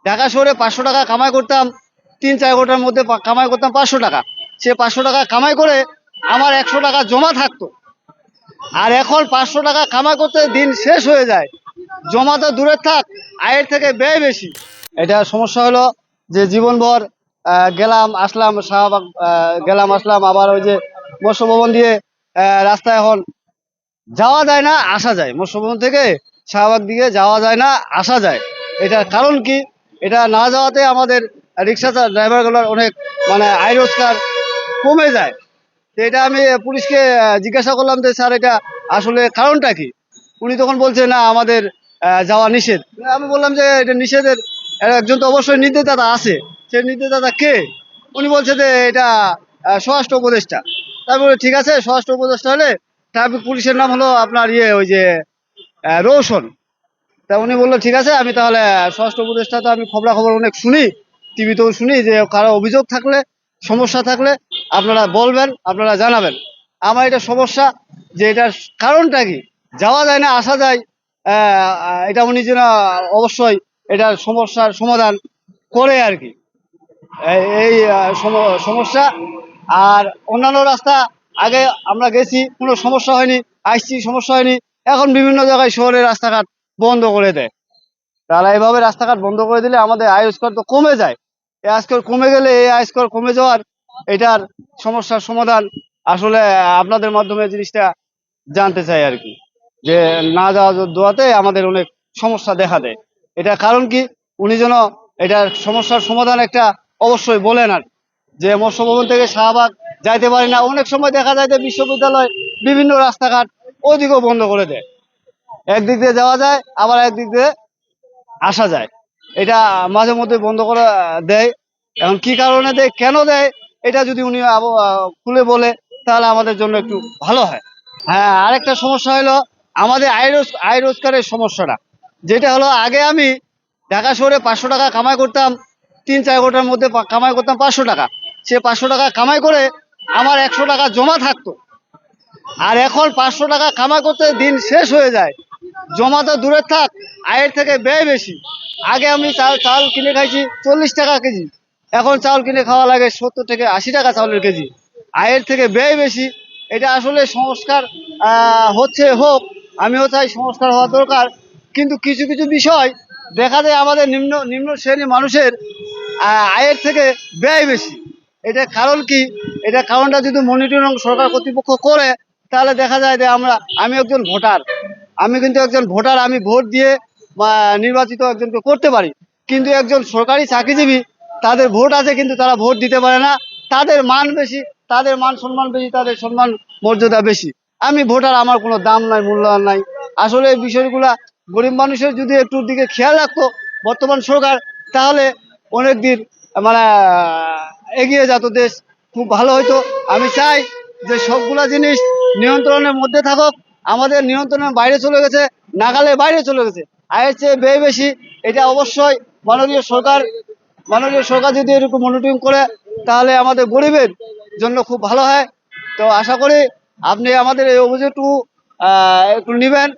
ঢাকা শহরে 500 টাকা কামাই করতাম, 3-4 ঘন্টার মধ্যে কামাই করতাম 500 টাকা। সে 500 টাকা কামাই করে আমার 100 টাকা জমা থাকতো। আর এখন 500 টাকা কামাই করতে দিন শেষ হয়ে যায়, জমা তো দূরে থাক, আয়ের থেকে ব্যয় বেশি। এটা সমস্যা হলো যে জীবনভর গেলাম আসলাম শাহবাগ, গেলাম আসলাম, আবার ওই যে মৎস্য ভবন দিয়ে রাস্তা এখন যাওয়া যায় না, আসা যায়। মৎস্য ভবন থেকে শাহবাগ দিকে যাওয়া যায় না, আসা যায়। এটার কারণ কি? এটা না যাওয়াতে আমাদের রিক্সা ড্রাইভারগুলোর অনেক আয় রোজগার কমে যায়। তো এটা আমি পুলিশকে জিজ্ঞাসা করলাম যে স্যার এটা আসলে কারণটা কি। উনি তখন বলছে না আমাদের যাওয়া নিষেধ। আমি বললাম যে এটা নিষেধের একজন তো অবশ্যই নির্দেশদাতা আছে, সেই নির্দেশদাতা কে? উনি বলছে যে এটা স্বরাষ্ট্র উপদেষ্টা। তারপরে ঠিক আছে, স্বরাষ্ট্র উপদেষ্টা হলে ট্রাফিক পুলিশের নাম হলো আপনার ওই যে রৌশন। তা উনি বললো ঠিক আছে, আমি তাহলে স্বরাষ্ট্র উপদেষ্টা তো আমি খবরাখবর অনেক শুনি, টিভিতেও শুনি যে কারো অভিযোগ থাকলে, সমস্যা থাকলে আপনারা বলবেন, আপনারা জানাবেন। আমার এটা সমস্যা যে এটার কারণটা কি, যাওয়া যায় না আসা যায়। এটা উনি যেন অবশ্যই এটার সমস্যার সমাধান করে আর কি। এই সমস্যা। আর অন্যান্য রাস্তা আগে আমরা গেছি, কোনো সমস্যা হয়নি, আসছি সমস্যা হয়নি। এখন বিভিন্ন জায়গায় শহরের রাস্তাঘাট বন্ধ করে দেয়। তাহলে এইভাবে রাস্তাঘাট বন্ধ করে দিলে আমাদের আয় স্কোর তো কমে যায়। এই আয় স্কোর কমে গেলে, এই আয় স্কোর কমে যাওয়ার এটার সমস্যার সমাধান আসলে আপনাদের মাধ্যমে জিনিসটা জানতে চাই আর কি। যে না যাওয়া দোয়াতে আমাদের অনেক সমস্যা দেখা দেয়। এটা কারণ কি, উনি যেন এটার সমস্যার সমাধান একটা অবশ্যই বলেন। আর যে মৎস্য ভবন থেকে শাহবাগ যাইতে পারি না, অনেক সময় দেখা যায় যে বিশ্ববিদ্যালয় বিভিন্ন রাস্তাঘাট ওদিকেও বন্ধ করে দেয়। একদিক দিয়ে যাওয়া যায়, আবার একদিক দিয়ে আসা যায়। এটা মাঝে মধ্যে বন্ধ করে দেয়। এখন কি কারণে দেয়, কেন দেয়, এটা যদি উনি খুলে বলে তাহলে আমাদের জন্য একটু ভালো হয়। হ্যাঁ, আরেকটা সমস্যা হলো আমাদের আয় রোজগারের সমস্যাটা। যেটা হলো আগে আমি ঢাকা শহরে 500 টাকা কামাই করতাম, 3-4 ঘন্টার মধ্যে কামাই করতাম 500 টাকা। সে 500 টাকা কামাই করে আমার 100 টাকা জমা থাকতো। আর এখন 500 টাকা কামাই করতে দিন শেষ হয়ে যায়, জমা তো দূরে থাক, আয়ের থেকে ব্যয় বেশি। আগে আমি চাল কিনে খাইছি 40 টাকা কেজি, এখন চাল কিনে খাওয়া লাগে 70 থেকে 80 টাকা চাউলের কেজি। আয়ের থেকে ব্যয় বেশি। এটা আসলে সংস্কার হচ্ছে, হোক, আমিও চাই সংস্কার হওয়া দরকার। কিন্তু কিছু কিছু বিষয় দেখা যায় আমাদের নিম্ন নিম্ন শ্রেণীর মানুষের আয়ের থেকে ব্যয় বেশি। এটা কারণ কি? এটা কারণটা যদি মনিটরিং সরকার কর্তৃপক্ষ করে তাহলে দেখা যায় যে আমি একজন ভোটার, আমি কিন্তু একজন ভোটার, আমি ভোট দিয়ে নির্বাচিত একজনকে করতে পারি। কিন্তু একজন সরকারি চাকরিজীবী, তাদের ভোট আছে কিন্তু তারা ভোট দিতে পারে না। তাদের মান বেশি, তাদের মান সম্মান বেশি, তাদের সম্মান মর্যাদা বেশি। আমি ভোটার, আমার কোনো দাম নাই, মূল্যায়ন নাই। আসলে এই বিষয়গুলা গরিব মানুষের যদি একটু দিকে খেয়াল রাখতো বর্তমান সরকার, তাহলে অনেক দিন এগিয়ে যেত দেশ, খুব ভালো হতো। আমি চাই যে সবগুলা জিনিস নিয়ন্ত্রণের মধ্যে থাকুক। আমাদের নিয়ন্ত্রণের বাইরে চলে গেছে, নাগালের বাইরে চলে গেছে, আয়ের চেয়ে ব্যয় বেশি। এটা অবশ্যই মাননীয় সরকার মাননীয় সরকার যদি এরকম মনিটরিং করে তাহলে আমাদের গরিবের জন্য খুব ভালো হয়। তো আশা করি আপনি আমাদের এই অভিযোগটুকু একটু নেবেন